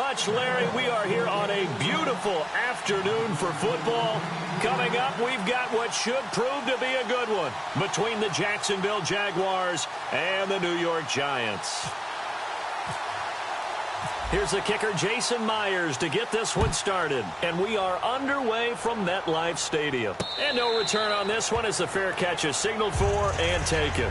much, Larry. We are here on a beautiful afternoon for football. Coming up, we've got what should prove to be a good one between the Jacksonville Jaguars and the New York Giants. Here's the kicker, Jason Myers, to get this one started. And we are underway from MetLife Stadium. And no return on this one as the fair catch is signaled for and taken.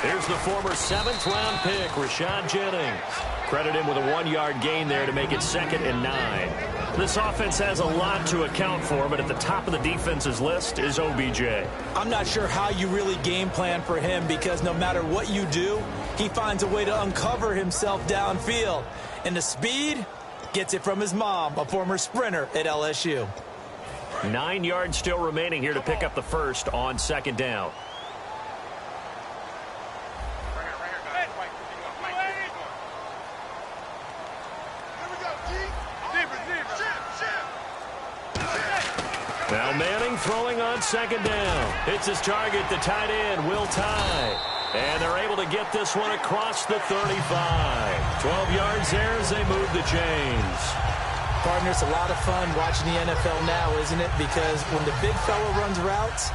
Here's the former 7th-round pick, Rashad Jennings. Credit him with a 1-yard gain there to make it 2nd and 9. This offense has a lot to account for, but at the top of the defense's list is OBJ. I'm not sure how you really game plan for him because no matter what you do, he finds a way to uncover himself downfield. And the speed gets it from his mom, a former sprinter at LSU. 9 yards still remaining here to pick up the first on 2nd down. Now Manning throwing on 2nd down. Hits his target, the tight end, Will Tye. And they're able to get this one across the 35. 12 yards there as they move the chains. Partner, it's a lot of fun watching the NFL now, isn't it? Because when the big fella runs routes,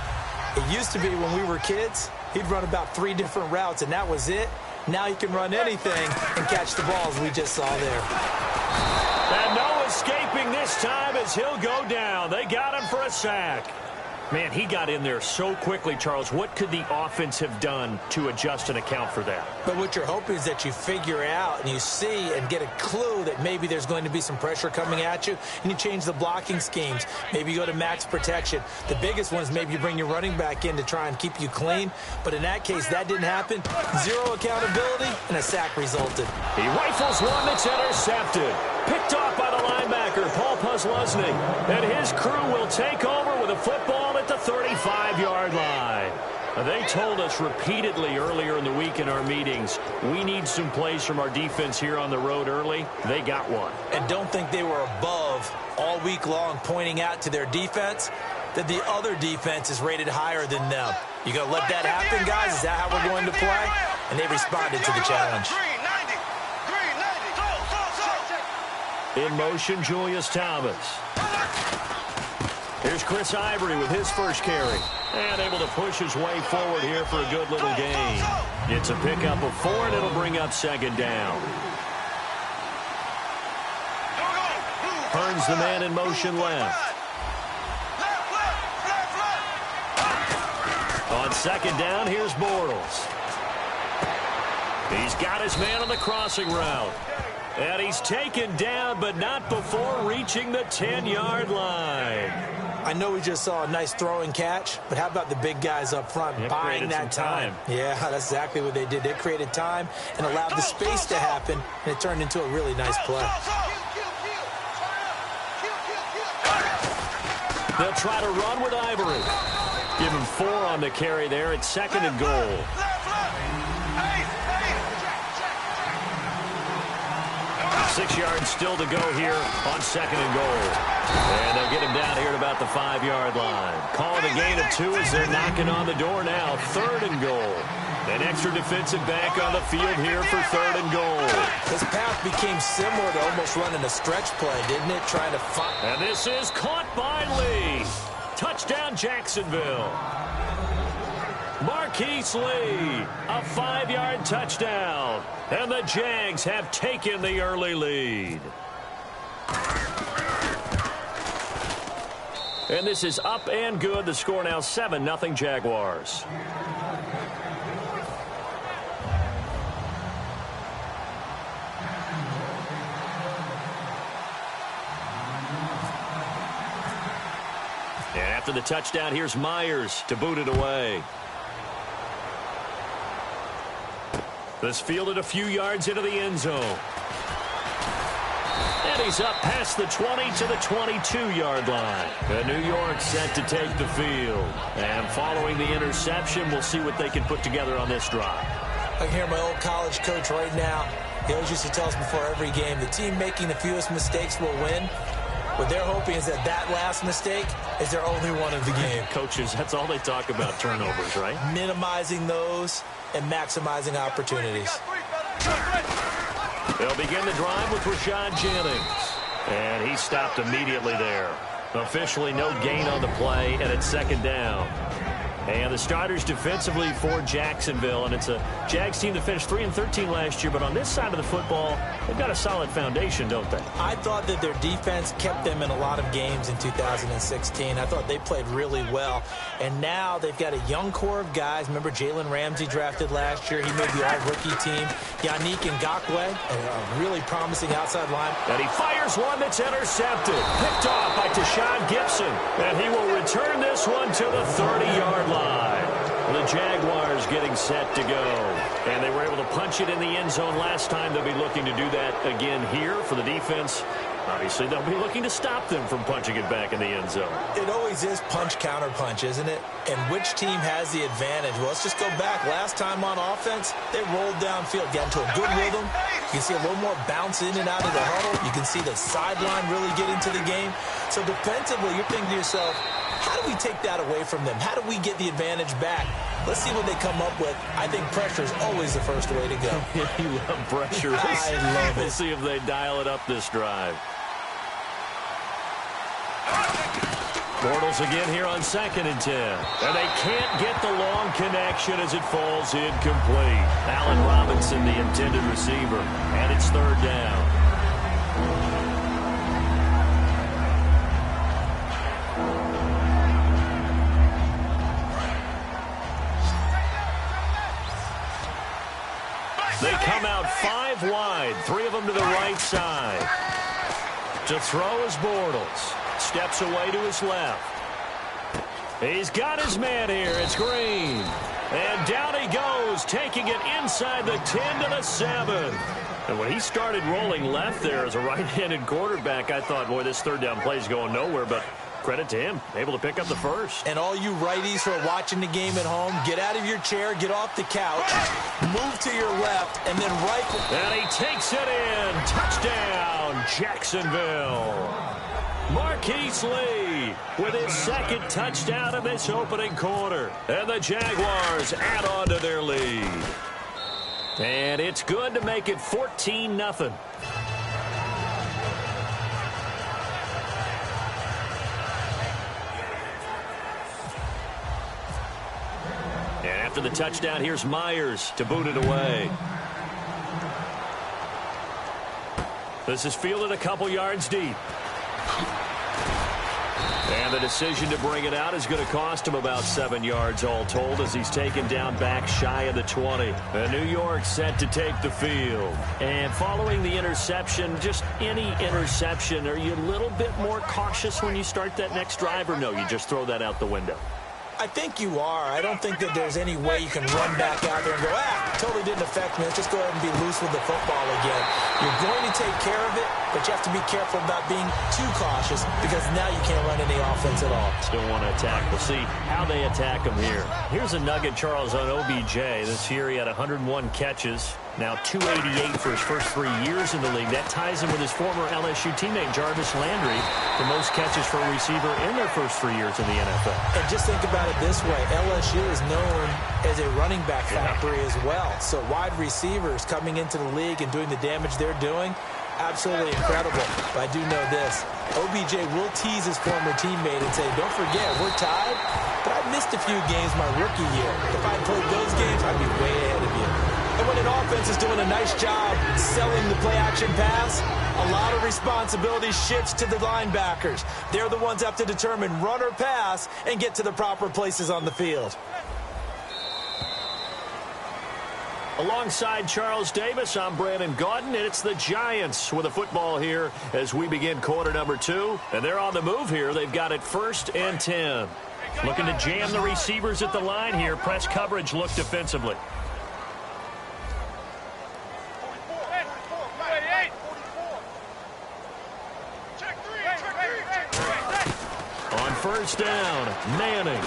it used to be when we were kids, he'd run about 3 different routes, and that was it. Now he can run anything and catch the balls we just saw there. And no escaping this time as he'll go down. They got him for a sack. Man, he got in there so quickly, Charles. What could the offense have done to adjust and account for that? But what you're hoping is that you figure out and you see and get a clue that maybe there's going to be some pressure coming at you, and you change the blocking schemes. Maybe you go to max protection. The biggest one is maybe you bring your running back in to try and keep you clean. But in that case, that didn't happen. 0 accountability, and a sack resulted. He rifles one that's intercepted. Picked off by the linebacker, Paul Posluszny. And his crew will take over with a football at the 35-yard line. They told us repeatedly earlier in the week in our meetings, we need some plays from our defense here on the road early. They got one. And don't think they were above all week long pointing out to their defense that the other defense is rated higher than them. You going to let that happen, guys? Is that how we're going to play? And they responded to the challenge. In motion, Julius Thomas. Here's Chris Ivory with his first carry. And able to push his way forward here for a good little gain. It's a pickup of 4, and it'll bring up 2nd down. Hearns the man in motion left. On 2nd down, here's Bortles. He's got his man on the crossing route. And he's taken down, but not before reaching the 10-yard line. I know we just saw a nice throwing catch, but how about the big guys up front buying that time? Yeah, that's exactly what they did. They created time and allowed the space to happen, and it turned into a really nice play. They'll try to run with Ivory. Give him 4 on the carry there. It's 2nd and goal. 6 yards still to go here on 2nd and goal. And they'll get him down here at about the 5-yard line. Calling a gain of 2 as they're knocking on the door now. 3rd and goal. An extra defensive back on the field here for 3rd and goal. This path became similar to almost running a stretch play, didn't it? Trying to find. And this is caught by Lee. Touchdown, Jacksonville. Marquise Lee, a 5-yard touchdown. And the Jags have taken the early lead. And this is up and good. The score now 7-0 Jaguars. And after the touchdown, here's Myers to boot it away. This fielded a few yards into the end zone. And he's up past the 20 to the 22-yard line. And New York set to take the field. And following the interception, we'll see what they can put together on this drive. I can hear my old college coach right now. He always used to tell us before every game, the team making the fewest mistakes will win. What they're hoping is that that last mistake is their only one of the game. Coaches, that's all they talk about, turnovers, right? Minimizing those and maximizing opportunities. They'll begin the drive with Rashad Jennings. And he stopped immediately there. Officially no gain on the play, and it's second down. And the starters defensively for Jacksonville. And it's a Jags team that finished 3-13 last year. But on this side of the football, they've got a solid foundation, don't they? I thought that their defense kept them in a lot of games in 2016. I thought they played really well. And now they've got a young core of guys. Remember Jalen Ramsey drafted last year. He made the all-rookie team. Yannick Ngakoue, a really promising outside line. And he fires one that's intercepted. Picked off by Tashawn Gibson. And he will return this one to the 30-yard line. The Jaguars getting set to go. And they were able to punch it in the end zone last time. They'll be looking to do that again here for the defense. Obviously, they'll be looking to stop them from punching it back in the end zone. It always is punch-counter-punch, isn't it? And which team has the advantage? Well, let's just go back. Last time on offense, they rolled downfield, got into a good rhythm. You can see a little more bounce in and out of the huddle. You can see the sideline really get into the game. So defensively, you're thinking to yourself, how do we take that away from them? How do we get the advantage back? Let's see what they come up with. I think pressure is always the first way to go. You love pressure. I love it. We'll see if they dial it up this drive. Bortles again here on 2nd and 10. And they can't get the long connection as it falls incomplete. Allen Robinson, the intended receiver. And it's 3rd down. They come out 5 wide, 3 of them to the right side. To throw is Bortles. Steps away to his left. He's got his man here. It's Green. And down he goes, taking it inside the 10 to the 7. And when he started rolling left there as a right-handed quarterback, I thought, boy, this 3rd down play is going nowhere. But credit to him, able to pick up the first. And all you righties who are watching the game at home, get out of your chair, get off the couch, move to your left, and then right. And he takes it in. Touchdown, Jacksonville. Marquise Lee with his 2nd touchdown of this opening quarter. And the Jaguars add on to their lead. And it's good to make it 14-0. And after the touchdown, here's Myers to boot it away. This is fielded a couple yards deep. And the decision to bring it out is going to cost him about 7 yards all told as he's taken down back shy of the 20. And New York set to take the field. And following the interception, just any interception, are you a little bit more cautious when you start that next drive, or no, you just throw that out the window? I think you are. I don't think that there's any way you can run back out there and go, totally didn't affect me. Let's just go ahead and be loose with the football again. You're going to take care of it, but you have to be careful about being too cautious because now you can't run any offense at all. Still want to attack. We'll see how they attack him here. Here's a nugget, Charles, on OBJ. This year he had 101 catches. Now 288 for his first 3 years in the league. That ties him with his former LSU teammate Jarvis Landry for most catches for a receiver in their first 3 years in the NFL. And just think about it this way. LSU is known as a running back factory as well. So wide receivers coming into the league and doing the damage they're doing, absolutely incredible. But I do know this. OBJ will tease his former teammate and say, don't forget, we're tied, but I missed a few games my rookie year. If I played those games, I'd be way ahead of you. And when an offense is doing a nice job selling the play-action pass, a lot of responsibility shifts to the linebackers. They're the ones that have to determine run or pass and get to the proper places on the field. Alongside Charles Davis, I'm Brandon Gaudin, and it's the Giants with a football here as we begin quarter number 2. And they're on the move here. They've got it 1st and 10. Looking to jam the receivers at the line here. Press coverage look defensively. first down. Manning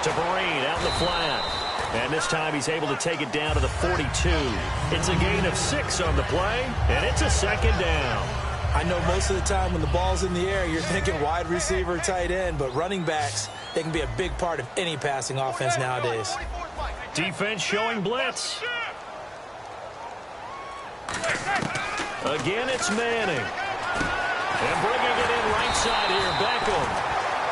to Breen out in the flat. And this time he's able to take it down to the 42. It's a gain of 6 on the play, and it's a second down. I know most of the time when the ball's in the air, you're thinking wide receiver, tight end, but running backs, they can be a big part of any passing offense nowadays. Defense showing blitz. Again, it's Manning. And bringing it in right side here, Beckham.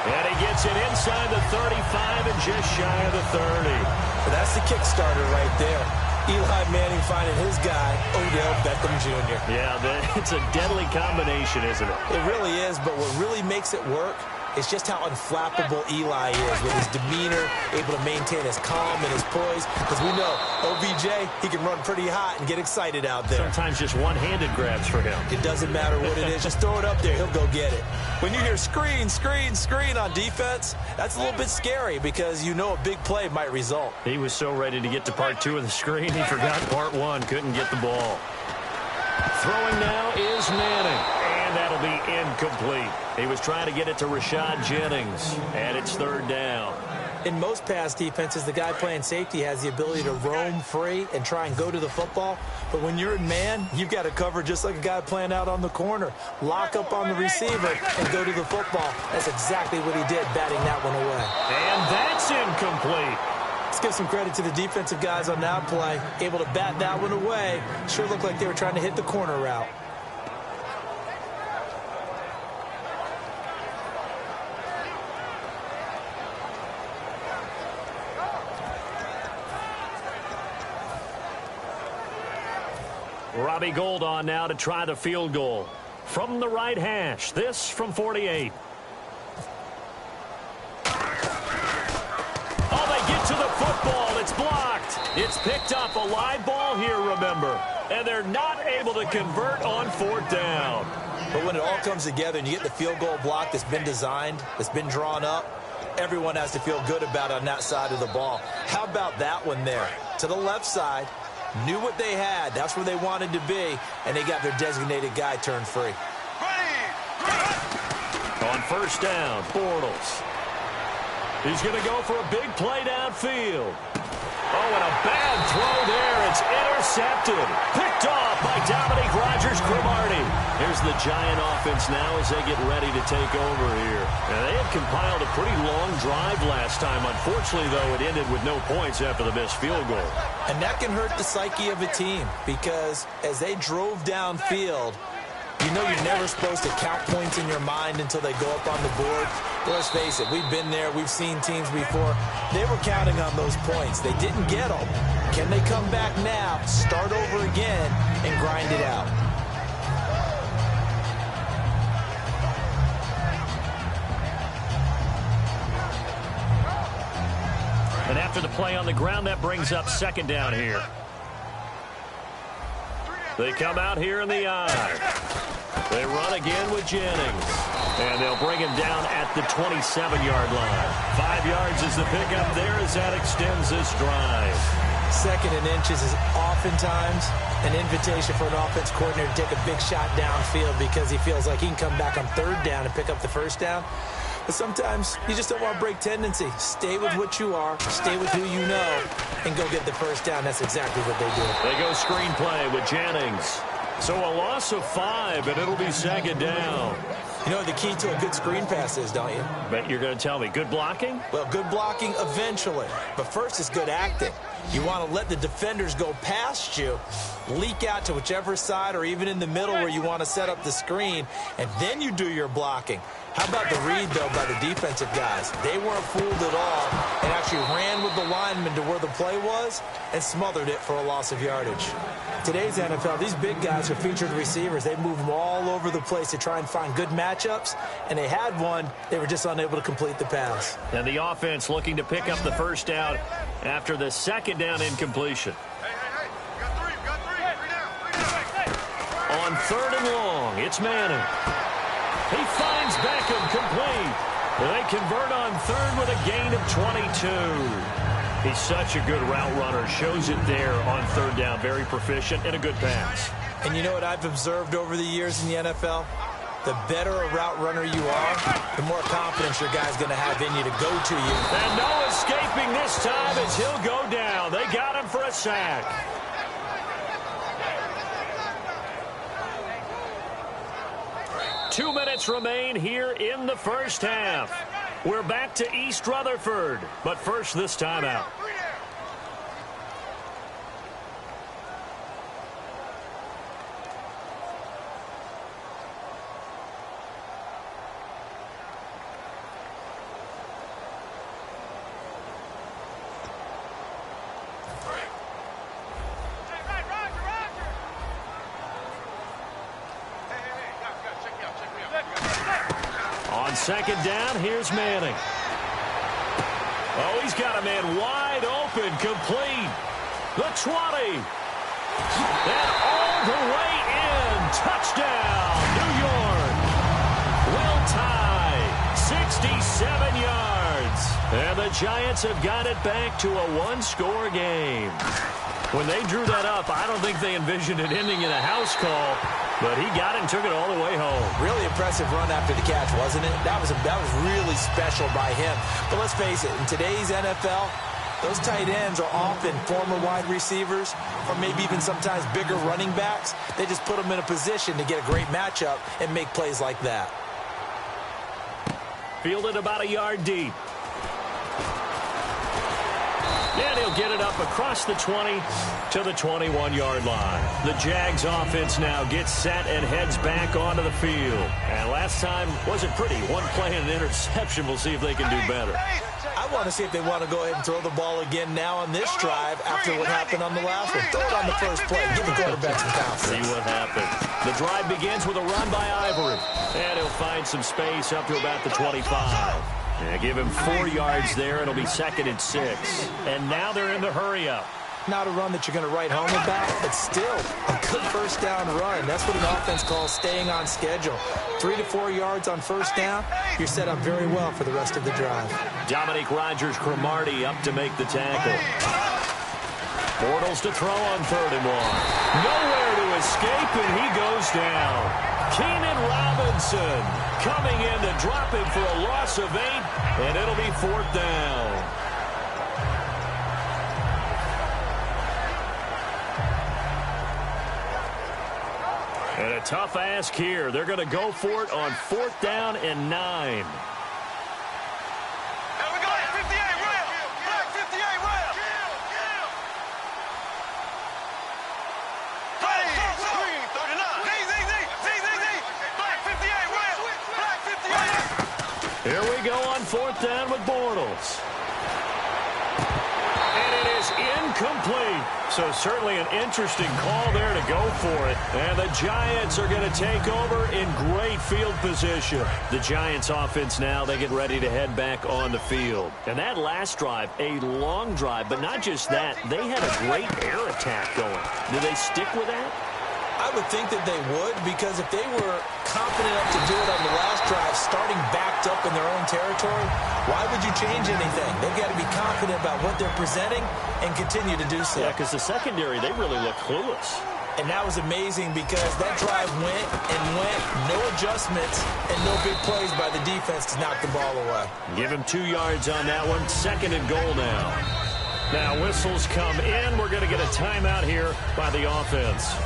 And he gets it inside the 35 and just shy of the 30. Well, that's the Kickstarter right there. Eli Manning finding his guy, Odell Beckham Jr. Yeah, it's a deadly combination, isn't it? It really is, but what really makes it work is just how unflappable Eli is with his demeanor, able to maintain his calm and his poise. Because we know OBJ, he can run pretty hot and get excited out there. Sometimes just one-handed grabs for him. It doesn't matter what it is. Just throw it up there. He'll go get it. When you hear screen, screen, screen on defense, that's a little bit scary because you know a big play might result. He was so ready to get to part 2 of the screen, he forgot part 1. Couldn't get the ball. Throwing now is Manning. And that'll be incomplete. He was trying to get it to Rashad Jennings. And it's third down. In most pass defenses, the guy playing safety has the ability to roam free and try and go to the football. But when you're in man, you've got to cover just like a guy playing out on the corner. Lock up on the receiver and go to the football. That's exactly what he did, batting that one away. And that's incomplete. Let's give some credit to the defensive guys on that play. Able to bat that one away. Sure looked like they were trying to hit the corner route. Robbie Gould on now to try the field goal. From the right hash, this from 48. Oh, they get to the football. It's blocked. It's picked up. A live ball here, remember. And they're not able to convert on fourth down. But when it all comes together and you get the field goal block that's been designed, that's been drawn up, everyone has to feel good about it on that side of the ball. How about that one there? To the left side. Knew what they had. That's where they wanted to be. And they got their designated guy turned free. On first down, Bortles. He's going to go for a big play downfield. Oh, and a bad throw there. It's intercepted. Picked off by Dominique Rodgers-Cromartie. Here's the Giant offense now as they get ready to take over here. And they had compiled a pretty long drive last time. Unfortunately, though, it ended with no points after the missed field goal. And that can hurt the psyche of a team because as they drove downfield, you know you're never supposed to count points in your mind until they go up on the board. Let's face it, we've been there. We've seen teams before. They were counting on those points. They didn't get them. Can they come back now, start over again, and grind it out? And after the play on the ground, that brings up second down here. They come out here in the eye. They run again with Jennings. And they'll bring him down at the 27-yard line. 5 yards is the pickup there as that extends this drive. Second and inches is oftentimes an invitation for an offense coordinator to take a big shot downfield because he feels like he can come back on third down and pick up the first down. But sometimes you just don't want to break tendency. Stay with what you are, stay with who you know, and go get the first down. That's exactly what they do. They go screen play with Jennings. So a loss of 5, and it'll be second down. You know what the key to a good screen pass is, don't you? But you're going to tell me, good blocking? Well, good blocking eventually. But first is good acting. You want to let the defenders go past you, leak out to whichever side or even in the middle where you want to set up the screen, and then you do your blocking. How about the read, though, by the defensive guys? They weren't fooled at all and actually ran with the lineman to where the play was and smothered it for a loss of yardage. Today's NFL, these big guys are featured receivers. They move them all over the place to try and find good matchups, and they had one. They were just unable to complete the pass. And the offense looking to pick up the first down after the second down incompletion. On third and long, it's Manning. He finds Beckham complete. They convert on third with a gain of 22. He's such a good route runner. Shows it there on third down. Very proficient and a good pass. And you know what I've observed over the years in the NFL? the better a route runner you are, the more confidence your guy's going to have in you to go to you. And no escaping this time as he'll go down. They got him for a sack. Two minutes remain here in the first half. We're back to East Rutherford, but first this timeout. Second down, here's Manning. Oh, he's got a man wide open, complete. The 20. And all the way in. Touchdown, New York. Well tied, 67 yards. And the Giants have got it back to a one-score game. When they drew that up, I don't think they envisioned it ending in a house call. But he got it and took it all the way home. Really impressive run after the catch, wasn't it? That was really special by him. But let's face it, in today's NFL, those tight ends are often former wide receivers or maybe even sometimes bigger running backs. They just put them in a position to get a great matchup and make plays like that. Fielded about a yard deep. And he'll get it up across the 20 to the 21-yard line. The Jags offense now gets set and heads back onto the field. And last time wasn't pretty. One play and an interception. We'll see if they can do better. I want to see if they want to go ahead and throw the ball again now on this drive after what happened on the last one. Throw it on the first play. Give the quarterback some confidence. See what happens. The drive begins with a run by Ivory. And he'll find some space up to about the 25. Yeah, give him 4 yards there. It'll be 2nd and 6. And now they're in the hurry-up. Not a run that you're going to write home about, but still a good first down run. That's what an offense calls staying on schedule. 3 to 4 yards on first down, you're set up very well for the rest of the drive. Dominique Rodgers-Cromartie up to make the tackle. Bortles to throw on 3rd and 1. Nowhere to escape, and he goes down. Keenan Robinson coming in to drop him for a loss of 8, and it'll be 4th down. And a tough ask here. They're going to go for it on 4th down and 9. Here we go on 4th down with Bortles. And it is incomplete. So certainly an interesting call there to go for it. And the Giants are going to take over in great field position. The Giants offense now, they get ready to head back on the field. And that last drive, a long drive, but not just that. They had a great air attack going. Do they stick with that? I would think that they would, because if they were confident enough to do it on the last drive, starting backed up in their own territory, why would you change anything? They've got to be confident about what they're presenting and continue to do so. Yeah, because the secondary, they really look clueless. And that was amazing because that drive went and went, no adjustments, and no big plays by the defense to knock the ball away. Give him 2 yards on that one. 2nd and goal now. Now whistles come in. We're going to get a timeout here by the offense.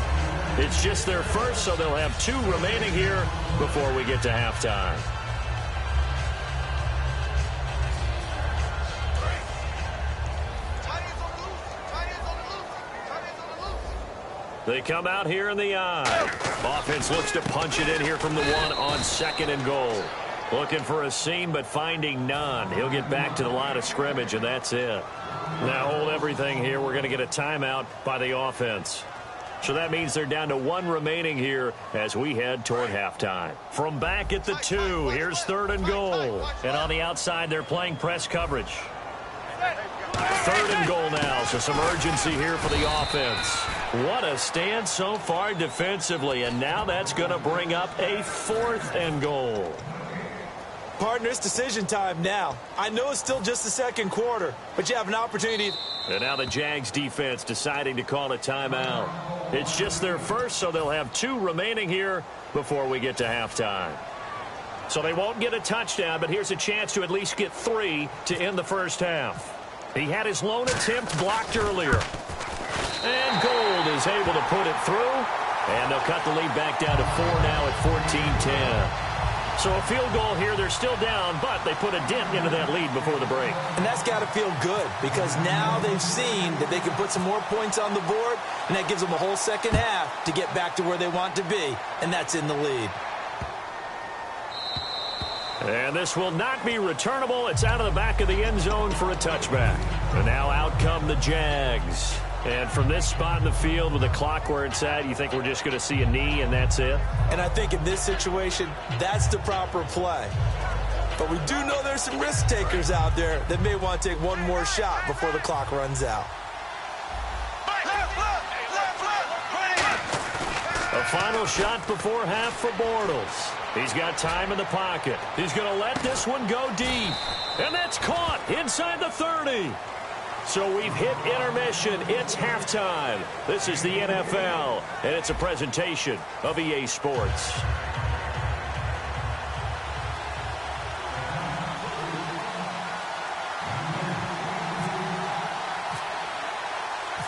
It's just their first, so they'll have 2 remaining here before we get to halftime. They come out here in the eye. Offense looks to punch it in here from the 1 on 2nd and goal. Looking for a seam, but finding none. He'll get back to the line of scrimmage, and that's it. Now hold everything here. We're going to get a timeout by the offense. So that means they're down to 1 remaining here as we head toward halftime. From back at the 2, here's 3rd and goal. And on the outside, they're playing press coverage. 3rd and goal now, so some urgency here for the offense. What a stand so far defensively, and now that's going to bring up a 4th and goal. Partner, it's decision time now. I know it's still just the second quarter, but you have an opportunity. And now the Jags defense deciding to call a timeout. It's just their first, so they'll have 2 remaining here before we get to halftime. So they won't get a touchdown, but here's a chance to at least get 3 to end the first half. He had his lone attempt blocked earlier. And Gold is able to put it through. And they'll cut the lead back down to 4 now at 14-10. So a field goal here. They're still down, but they put a dent into that lead before the break. And that's got to feel good because now they've seen that they can put some more points on the board, and that gives them a whole second half to get back to where they want to be, and that's in the lead. And this will not be returnable. It's out of the back of the end zone for a touchback. And now out come the Jags. And from this spot in the field with the clock where it's at, you think we're just going to see a knee and that's it? And I think in this situation, that's the proper play. But we do know there's some risk takers out there that may want to take one more shot before the clock runs out. A final shot before half for Bortles. He's got time in the pocket. He's going to let this one go deep. And that's caught inside the 30. So we've hit intermission. It's halftime. This is the NFL, and it's a presentation of EA Sports.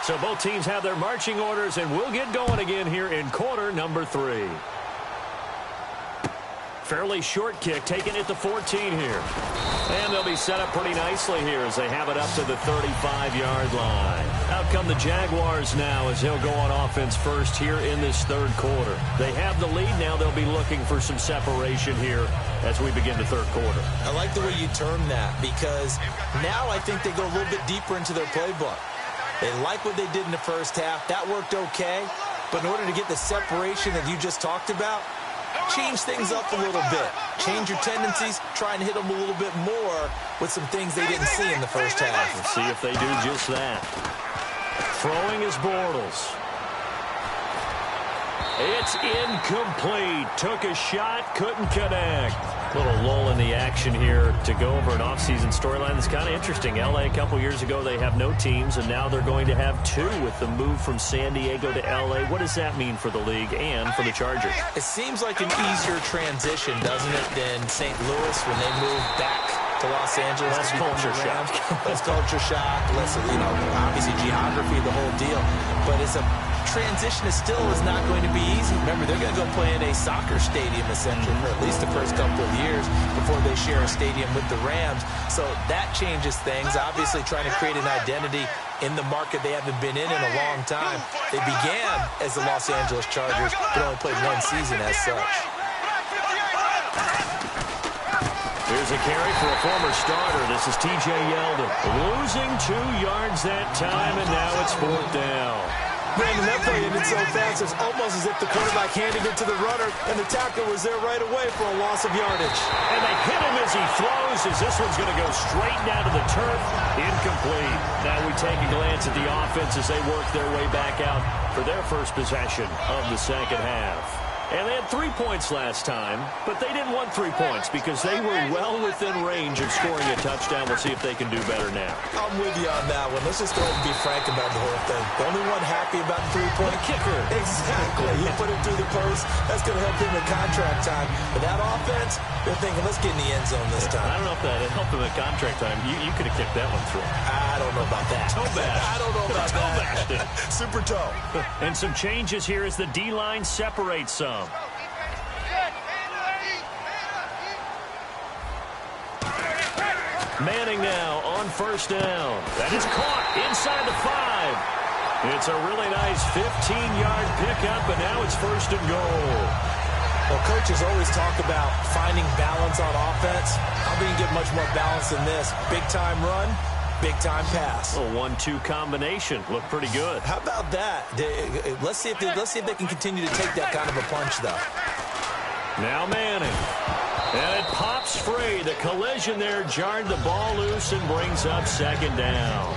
So both teams have their marching orders, and we'll get going again here in quarter number 3. Fairly short kick, taking it to 14 here. And they'll be set up pretty nicely here as they have it up to the 35-yard line. Out come the Jaguars now as they'll go on offense first here in this third quarter. They have the lead. Now they'll be looking for some separation here as we begin the third quarter. I like the way you term that because now I think they go a little bit deeper into their playbook. They like what they did in the first half. That worked okay. But in order to get the separation that you just talked about, change things up a little bit. Change your tendencies. Try and hit them a little bit more with some things they didn't see in the first half. Let's see if they do just that. Throwing is Bortles. It's incomplete. Took a shot, couldn't connect. Little lull in the action here to go over an offseason storyline that's kind of interesting. LA a couple years ago, they have no teams, and now they're going to have 2 with the move from San Diego to LA. What does that mean for the league and for the Chargers? It seems like an easier transition, doesn't it, than St. Louis when they moved back to Los Angeles. Less culture shock. Less culture shock. Less, obviously geography, the whole deal. But it's a transition is not going to be easy. Remember, they're going to go play in a soccer stadium, essentially, for at least the first couple of years before they share a stadium with the Rams. So that changes things. Obviously, trying to create an identity in the market they haven't been in a long time. They began as the Los Angeles Chargers, but only played 1 season as such. Here's a carry for a former starter. This is TJ Yeldon. Losing 2 yards that time, and now it's 4th down. Brandon, that play ended so fast, it's almost as if the quarterback handed it to the runner, and the tackle was there right away for a loss of yardage. And they hit him as he throws, as this one's going to go straight down to the turf. Incomplete. Now we take a glance at the offense as they work their way back out for their first possession of the second half. And they had 3 points last time, but they didn't want 3 points because they were well within range of scoring a touchdown. We'll see if they can do better now. I'm with you on that one. Let's just go ahead and be frank about the whole thing. The only one happy about the 3-point kicker. Exactly. He put it through the post. That's going to help him in contract time. But that offense, they're thinking, let's get in the end zone this time. I don't know if that helped him at contract time. You could have kicked that one through. I don't know about that. Toe bash. I don't know about that. Super toe. And some changes here as the D-line separates some. Manning now on first down. That is caught inside the 5. It's a really nice 15-yard pickup, and now it's 1st and goal. Well, coaches always talk about finding balance on offense. How can you get much more balance than this? Big-time run, big-time pass. A 1-2 combination. Looked pretty good. How about that? Let's see if they can continue to take that kind of a punch, though. Now Manning. And it pops free. The collision there jarred the ball loose and brings up 2nd down.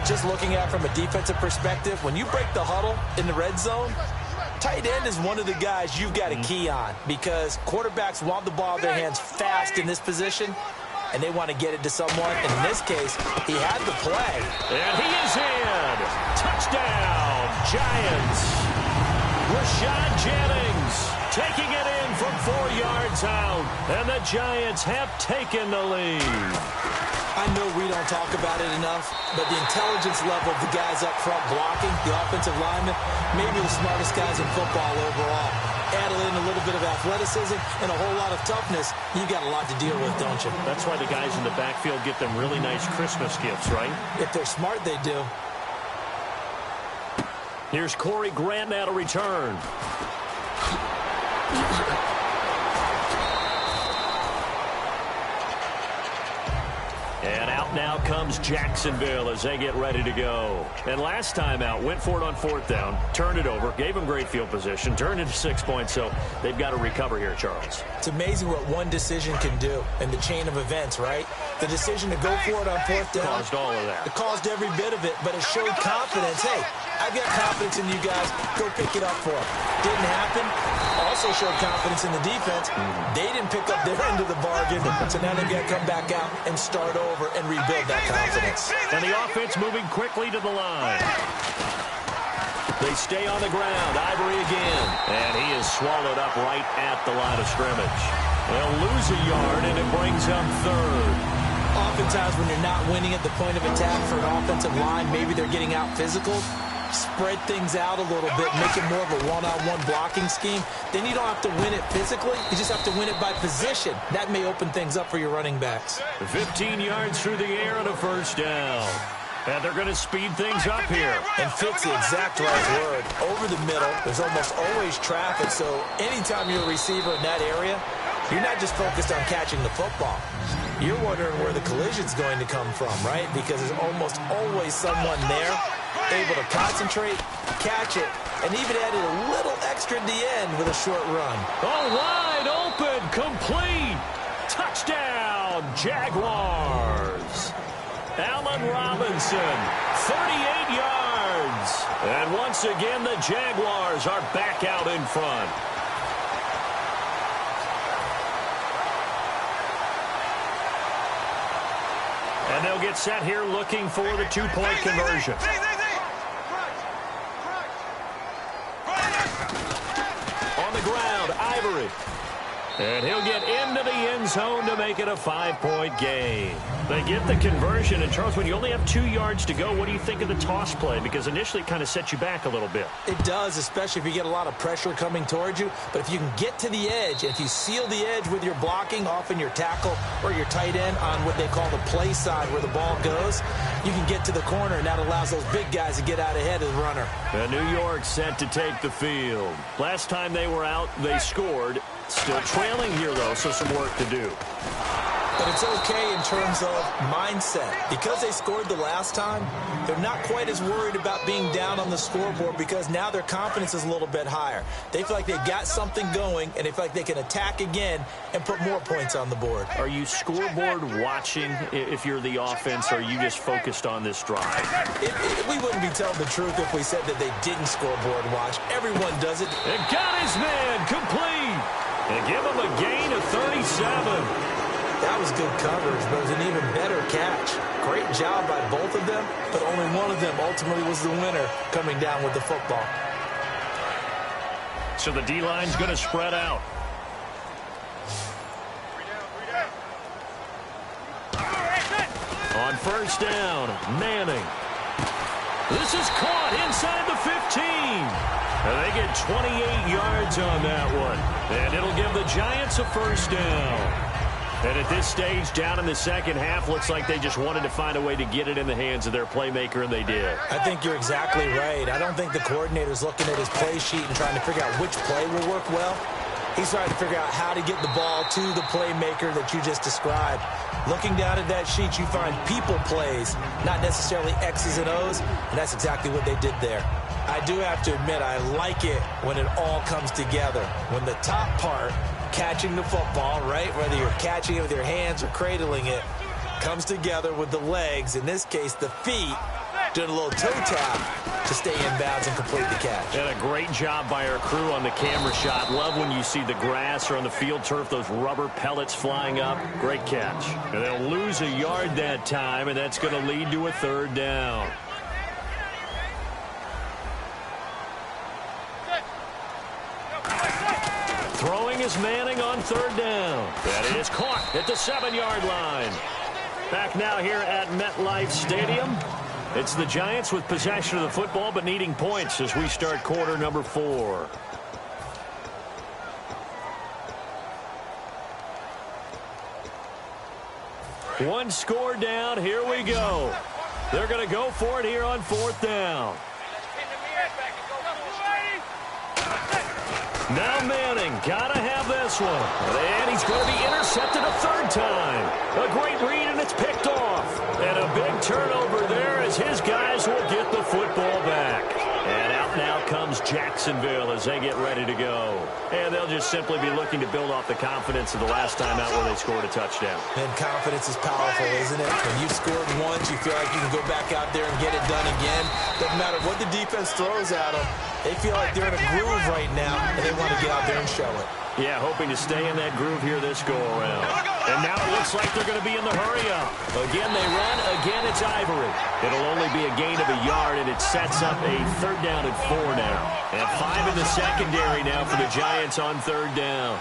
Just looking at it from a defensive perspective, when you break the huddle in the red zone, tight end is one of the guys you've got to key on because quarterbacks want the ball in their hands fast in this position, and they want to get it to someone. And in this case, he had the play. And he is in. Touchdown, Giants. Rashad Jennings taking it in from 4 yards out. And the Giants have taken the lead. I know we don't talk about it enough, but the intelligence level of the guys up front blocking, the offensive linemen, maybe the smartest guys in football overall. Add in a little bit of athleticism and a whole lot of toughness, you got a lot to deal with, don't you? That's why the guys in the backfield get them really nice Christmas gifts, right? If they're smart, they do. Here's Corey Grant now to return. And out now comes Jacksonville as they get ready to go. And last time out, went for it on 4th down, turned it over, gave them great field position, turned into 6 points, so they've got to recover here, Charles. It's amazing what one decision can do in the chain of events, right? The decision to go for it on 4th down. Caused all of that. It caused every bit of it, but it showed confidence. Hey, I've got confidence in you guys. Go pick it up for them. Didn't happen. Also showed confidence in the defense. They didn't pick up their end of the bargain, so now they've got to come back out and start over and rebuild that confidence. And the offense moving quickly to the line. They stay on the ground. Ivory again. And he is swallowed up right at the line of scrimmage. They'll lose a yard, and it brings them 3rd. Oftentimes when you're not winning at the point of attack for an offensive line, maybe they're getting out physical, spread things out a little bit, make it more of a one-on-one blocking scheme. Then you don't have to win it physically. You just have to win it by position. That may open things up for your running backs. 15 yards through the air and a 1st down. And they're going to speed things up here. And fit's the exact right word. Over the middle, there's almost always traffic, so anytime you're a receiver in that area, you're not just focused on catching the football. You're wondering where the collision's going to come from, right? Because there's almost always someone there able to concentrate, catch it, and even added a little extra at the end with a short run. Oh, wide open, complete. Touchdown, Jaguars. Allen Robinson, 38 yards. And once again, the Jaguars are back out in front. And they'll get set here looking for the 2-point conversion. On the ground, Ivory. And he'll get into the end zone to make it a 5-point game. They get the conversion. And, Charles, when you only have 2 yards to go, what do you think of the toss play? Because initially it kind of sets you back a little bit. It does, especially if you get a lot of pressure coming towards you. But if you can get to the edge, if you seal the edge with your blocking, often your tackle or your tight end on what they call the play side where the ball goes, you can get to the corner, and that allows those big guys to get out ahead of the runner. And New York set to take the field. Last time they were out, they scored. Still trailing here, though, so some work to do. But it's okay in terms of mindset. Because they scored the last time, they're not quite as worried about being down on the scoreboard because now their confidence is a little bit higher. They feel like they've got something going, and they feel like they can attack again and put more points on the board. Are you scoreboard watching if you're the offense, or are you just focused on this drive? We wouldn't be telling the truth if we said that they didn't scoreboard watch. Everyone does it. And got his man complete. And give him a gain of 37. That was good coverage, but it was an even better catch. Great job by both of them, but only one of them ultimately was the winner coming down with the football. So the D-line's going to spread out. On 1st down, Manning. This is caught inside the 15. And they get 28 yards on that one. And it'll give the Giants a 1st down. And at this stage, down in the second half, looks like they just wanted to find a way to get it in the hands of their playmaker, and they did. I think you're exactly right. I don't think the coordinator's looking at his play sheet and trying to figure out which play will work well. He's trying to figure out how to get the ball to the playmaker that you just described. Looking down at that sheet, you find people plays, not necessarily X's and O's, and that's exactly what they did there. I do have to admit, I like it when it all comes together. When the top part, catching the football, right, whether you're catching it with your hands or cradling it, comes together with the legs, in this case the feet, doing a little toe tap. to stay in bounds and complete the catch. And a great job by our crew on the camera shot. Love when you see the grass or on the field turf, those rubber pellets flying up. Great catch. And they'll lose a yard that time, and that's going to lead to a third down. Throwing is Manning on third down. That is caught at the 7-yard line. Back now here at MetLife Stadium. It's the Giants with possession of the football but needing points as we start quarter number 4. One score down. Here we go. They're going to go for it here on fourth down. Now Manning, gotta have this one. And he's going to be intercepted a third time. A great read, and it's picked off. And a big turnover there as his guys will get the football back. And out now comes Jacksonville as they get ready to go. And they'll just simply be looking to build off the confidence of the last time out where they scored a touchdown. And confidence is powerful, isn't it? When you've scored once, you feel like you can go back out there and get it done again. Doesn't matter what the defense throws at them. They feel like they're in a groove right now, and they want to get out there and show it. Yeah, hoping to stay in that groove here this go-around. And now it looks like they're going to be in the hurry-up. Again, they run. Again, it's Ivory. It'll only be a gain of a yard, and it sets up a third down and 4 now. And 5 in the secondary now for the Giants on third down.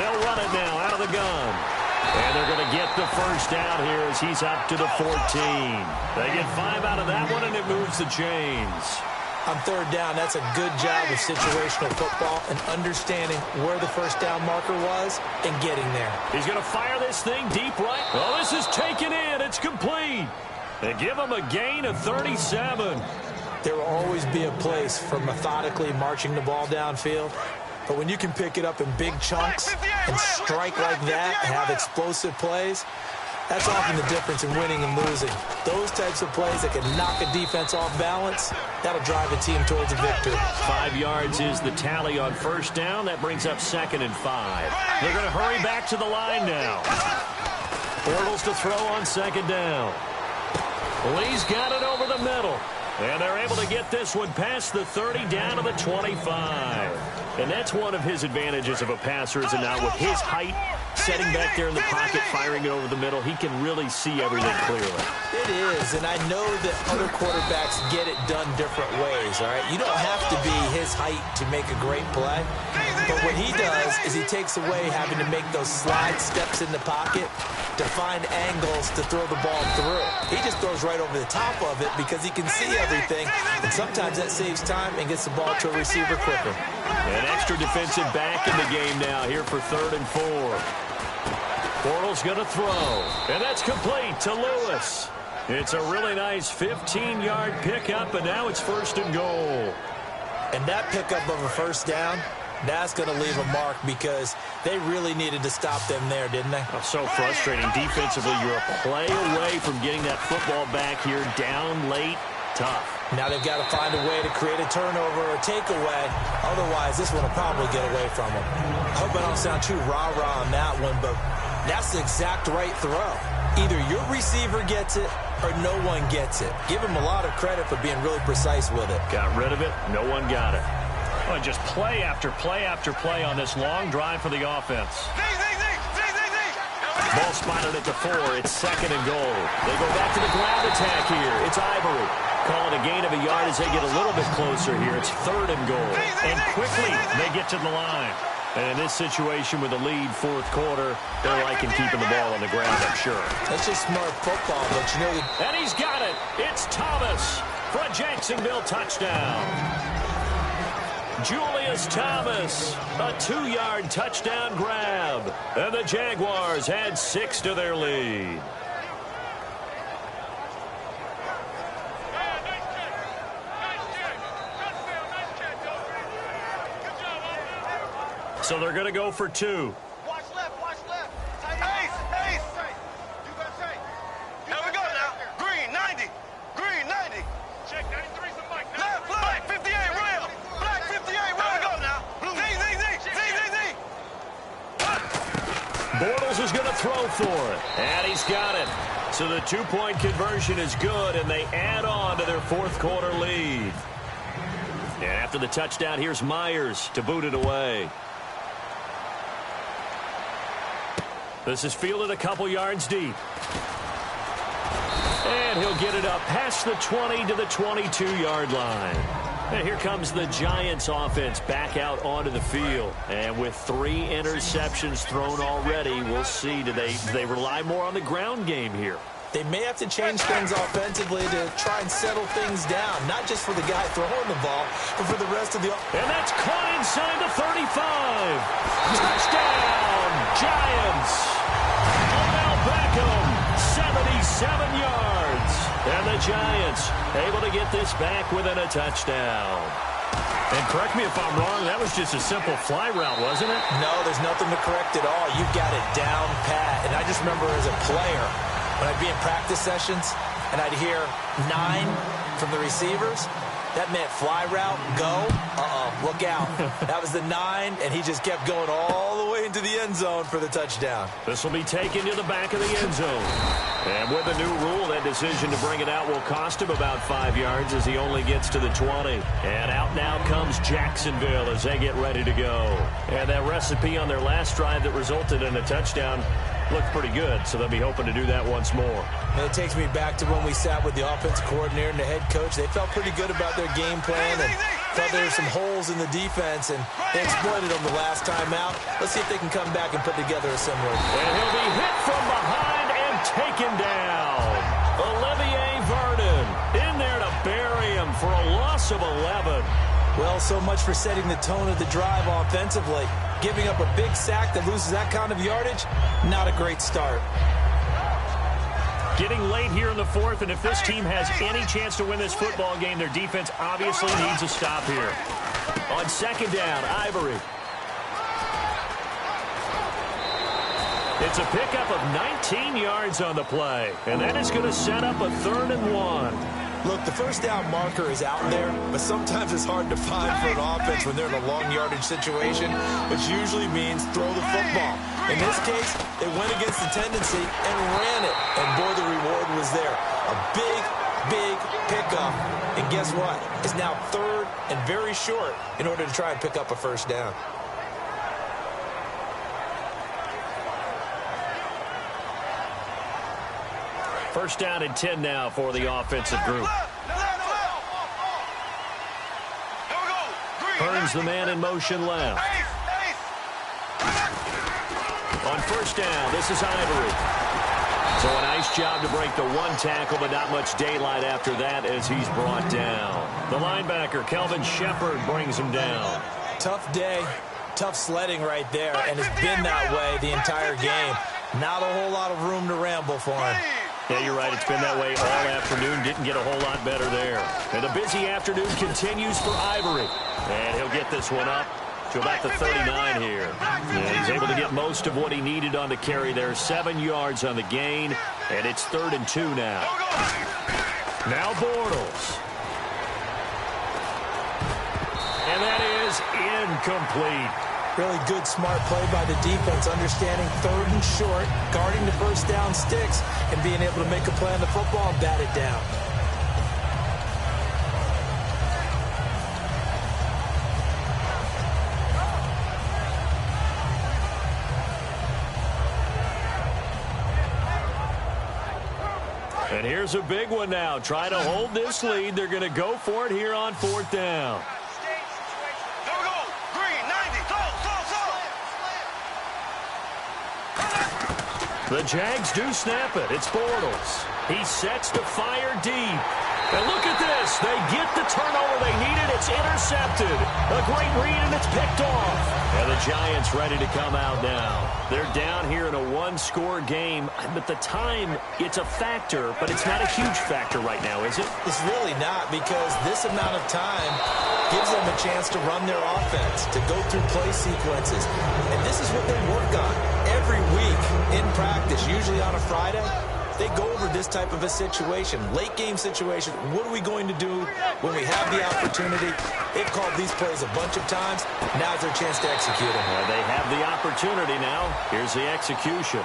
They'll run it now out of the gun. And they're going to get the first down here as he's up to the 14. They get 5 out of that one, and it moves the chains. On third down, that's a good job of situational football and understanding where the first down marker was and getting there. He's going to fire this thing deep right. Oh, this is taken in. It's complete. They give him a gain of 37. There will always be a place for methodically marching the ball downfield. But when you can pick it up in big chunks and strike like that and have explosive plays, that's often the difference in winning and losing. Those types of plays that can knock a defense off balance, that'll drive a team towards a victory. 5 yards is the tally on first down. That brings up 2nd and 5. They're going to hurry back to the line now. Bortles to throw on 2nd down. Lee's got it over the middle. And they're able to get this one past the 30 down to the 25. And that's one of his advantages of a passer, is now with his height, setting back there in the pocket, firing it over the middle, he can really see everything clearly. It is, and I know that other quarterbacks get it done different ways, all right? You don't have to be his height to make a great play. But what he does is he takes away having to make those slide steps in the pocket to find angles to throw the ball through. He just throws right over the top of it because he can see everything, and sometimes that saves time and gets the ball to a receiver quicker. An extra defensive back in the game now here for 3rd and 4. Bortles going to throw, and that's complete to Lewis. It's a really nice 15-yard pickup, and now it's 1st and goal. And that pickup of a first down, that's going to leave a mark because they really needed to stop them there, didn't they? Oh, so frustrating. Defensively, you're a play away from getting that football back here, down late, tough. Now they've got to find a way to create a turnover or a takeaway. Otherwise, this one will probably get away from them. I hope I don't sound too rah-rah on that one, but that's the exact right throw. Either your receiver gets it or no one gets it. Give him a lot of credit for being really precise with it. Got rid of it. No one got it. Oh, just play after play after play on this long drive for the offense. Ball spotted at the 4. It's 2nd and goal. They go back to the ground attack here. It's Ivory. Calling a gain of a yard as they get a little bit closer here. It's 3rd and goal. And quickly they get to the line. And in this situation with the lead, 4th quarter, they're liking keeping the ball on the ground, I'm sure. That's just smart football, but you know... And he's got it. It's Thomas for a Jacksonville touchdown. Julius Thomas, a 2-yard touchdown grab. And the Jaguars add 6 to their lead. So they're going to go for 2. Watch left, watch left. Ace. You got Tate. Here we go now. Green, 90. Green, 90. Check 93 some Mike. Left, black, 58, real. Black, 58, where we go now? Z. Bortles is going to throw for it. And he's got it. So the two-point conversion is good, and they add on to their fourth quarter lead. And after the touchdown, here's Myers to boot it away. This is fielded a couple yards deep. And he'll get it up past the 20 to the 22-yard line. And here comes the Giants offense back out onto the field. And with 3 interceptions thrown already, we'll see. Do they rely more on the ground game here? They may have to change things offensively to try and settle things down, not just for the guy throwing the ball, but for the rest of the... And that's caught inside the 35. Touchdown, Giants. Odell Beckham, 77 yards. And the Giants able to get this back within a touchdown. And correct me if I'm wrong, that was just a simple fly route, wasn't it? No, there's nothing to correct at all. You've got it down pat. And I just remember as a player, when I'd be in practice sessions and I'd hear 9 from the receivers, that meant fly route, go, look out. That was the 9, and he just kept going all the way into the end zone for the touchdown. This will be taken to the back of the end zone. And with the new rule, that decision to bring it out will cost him about 5 yards as he only gets to the 20. And out now comes Jacksonville as they get ready to go. And that recipe on their last drive that resulted in a touchdown looked pretty good, so they'll be hoping to do that once more. And it takes me back to when we sat with the offensive coordinator and the head coach. They felt pretty good about their game plan and thought there were some holes in the defense, and they exploited them the last time out. Let's see if they can come back and put together a similar. And he'll be hit from behind and taken down. Olivier Vernon in there to bury him for a loss of 11. Well, so much for setting the tone of the drive offensively. Giving up a big sack that loses that kind of yardage, not a great start. Getting late here in the fourth, and if this team has any chance to win this football game, their defense obviously needs a stop here. On second down, Ivory. It's a pickup of 19 yards on the play, and that is going to set up a 3rd and 1. Look, the first down marker is out there, but sometimes it's hard to find for an offense when they're in a long yardage situation, which usually means throw the football. In this case, they went against the tendency and ran it, and boy, the reward was there. A big, big pickup, and guess what? It's now 3rd and very short in order to try and pick up a first down. First down and 10 now for the offensive group. Burns the man in motion left. On first down, this is Ivory. So a nice job to break the 1 tackle, but not much daylight after that as he's brought down. The linebacker, Kelvin Shepard, brings him down. Tough day, tough sledding right there, and it's been that way the entire game. Not a whole lot of room to ramble for him. Yeah, you're right. It's been that way all afternoon. Didn't get a whole lot better there. And the busy afternoon continues for Ivory. And he'll get this one up to about the 39 here. And he's able to get most of what he needed on the carry there. 7 yards on the gain. And it's 3rd and 2 now. Now Bortles. And that is incomplete. Really good, smart play by the defense, understanding 3rd and short, guarding the first down sticks, and being able to make a play on the football and bat it down. And here's a big one now. Try to hold this lead. They're going to go for it here on 4th down. The Jags do snap it. It's Bortles. He sets to fire deep. And look at this. They get the turnover they needed. It's intercepted. A great read, and it's picked off. And the Giants ready to come out now. They're down here in a 1-score game. But the time, it's a factor, but it's not a huge factor right now, is it? It's really not, because this amount of time gives them a chance to run their offense, to go through play sequences. And this is what they work on every week in practice, usually on a Friday. They go over this type of a situation, late game situation. What are we going to do when we have the opportunity? They've called these plays a bunch of times. Now's their chance to execute them. Well, they have the opportunity now. Here's the execution.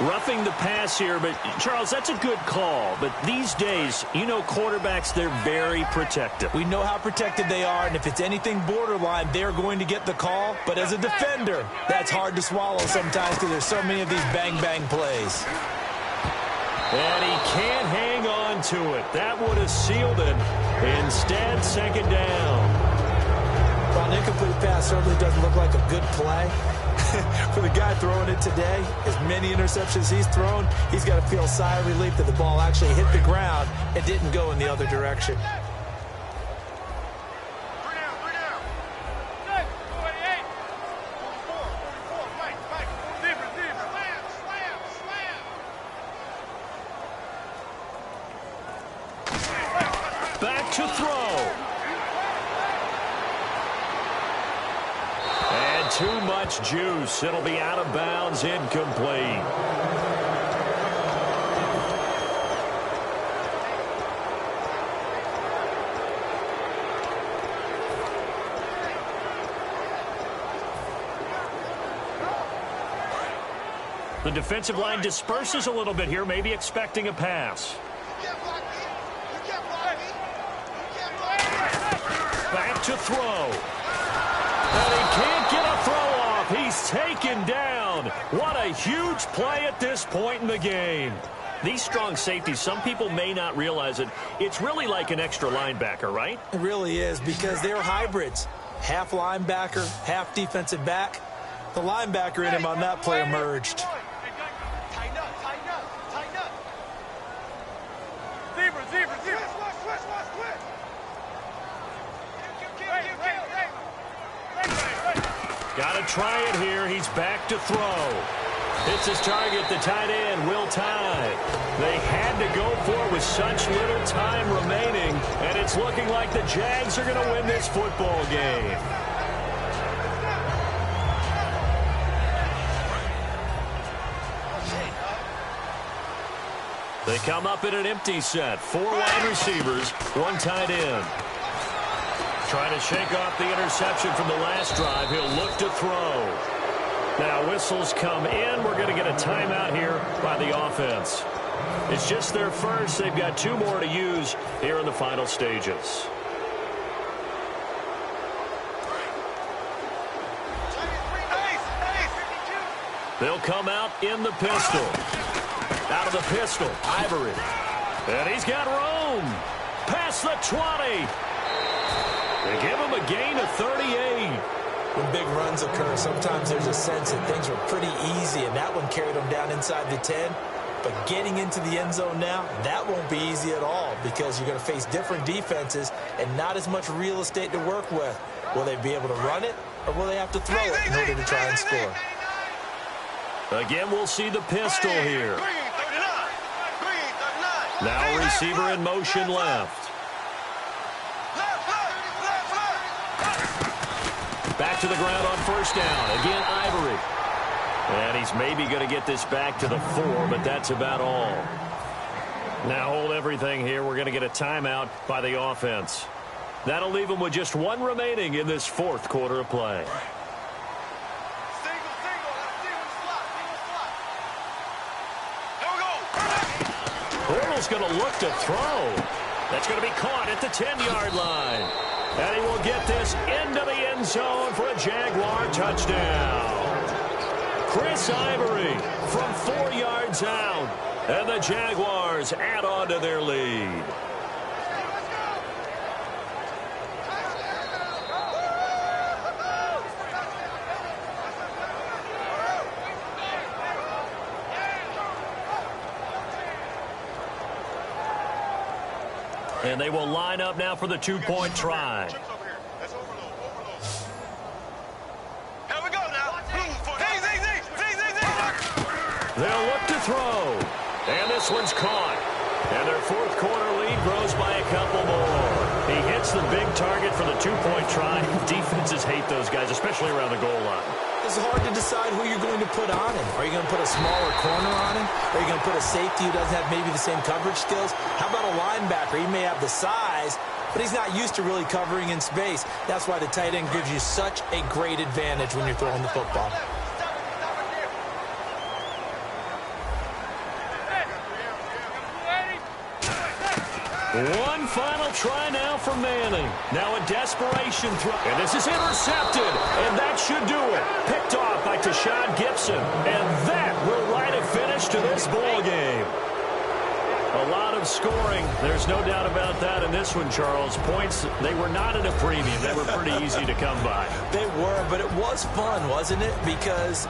Roughing the pass here, but Charles, that's a good call. But these days, you know quarterbacks, they're very protective. We know how protected they are, and if it's anything borderline, they're going to get the call. But as a defender, that's hard to swallow sometimes because there's so many of these bang-bang plays. And he can't hang on to it. That would have sealed it. Instead, second down. While an incomplete pass certainly doesn't look like a good play, for the guy throwing it today, as many interceptions he's thrown, he's got to feel a sigh of relief that the ball actually hit the ground and didn't go in the other direction. Back to throw. And too much juice. It'll be out of bounds, incomplete. The defensive line disperses a little bit here, maybe expecting a pass. Back to throw. And he can't get a throw off. He's taken down. What a huge play at this point in the game. These strong safeties, some people may not realize it. It's really like an extra linebacker, right? It really is, because they're hybrids. Half linebacker, half defensive back. The linebacker in him on that play emerged. Tighten up, tighten up, tighten up. Zebra, zebra, zebra. Switch. Got to try it here. He's back to throw. Hits his target, the tight end, Will Tye. They had to go for it with such little time remaining, and it's looking like the Jags are going to win this football game. They come up in an empty set. 4 wide receivers, 1 tight end. Trying to shake off the interception from the last drive. He'll look to throw. Now whistles come in. We're going to get a timeout here by the offense. It's just their first. They've got 2 more to use here in the final stages. They'll come out in the pistol. Out of the pistol, Ivory. And he's got room. Past the 20. They give him a gain of 38. When big runs occur, sometimes there's a sense that things were pretty easy, and that one carried them down inside the 10. But getting into the end zone now, that won't be easy at all, because you're going to face different defenses and not as much real estate to work with. Will they be able to run it, or will they have to throw it in order to try and score? Again, we'll see the pistol here. Now receiver in motion left. Back to the ground on first down. Again, Ivory. And he's maybe going to get this back to the 4, but that's about all. Now hold everything here. We're going to get a timeout by the offense. That'll leave them with just 1 remaining in this 4th quarter of play. Bortles going to look to throw. That's going to be caught at the 10-yard line. And he will get this into the end zone for a Jaguar touchdown. Chris Ivory from 4 yards out. And the Jaguars add on to their lead. And they will line up now for the 2-point try. They'll look to throw. And this one's caught. And their 4th quarter lead grows by a couple more. He hits the big target for the 2-point try. Defenses hate those guys, especially around the goal line. It's hard to decide who you're going to put on him. Are you going to put a smaller corner on him? Are you going to put a safety who doesn't have maybe the same coverage skills? How about a linebacker? He may have the size, but he's not used to really covering in space. That's why the tight end gives you such a great advantage when you're throwing the football. One final try now for Manning. Now a desperation throw. And this is intercepted. And that should do it. Picked off by Tashawn Gibson. And that will write a finish to this ball game. A lot of scoring. There's no doubt about that in this one, Charles. Points, they were not at a premium. They were pretty easy to come by. They were, but it was fun, wasn't it? Because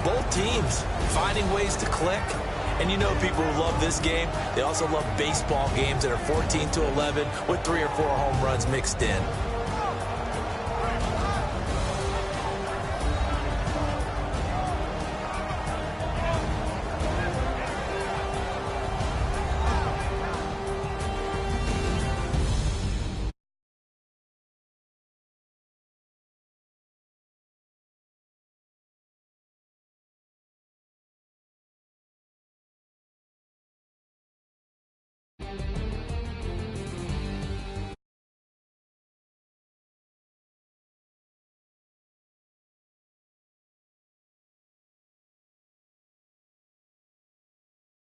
both teams finding ways to click. And you know people who love this game, they also love baseball games that are 14-11 with 3 or 4 home runs mixed in.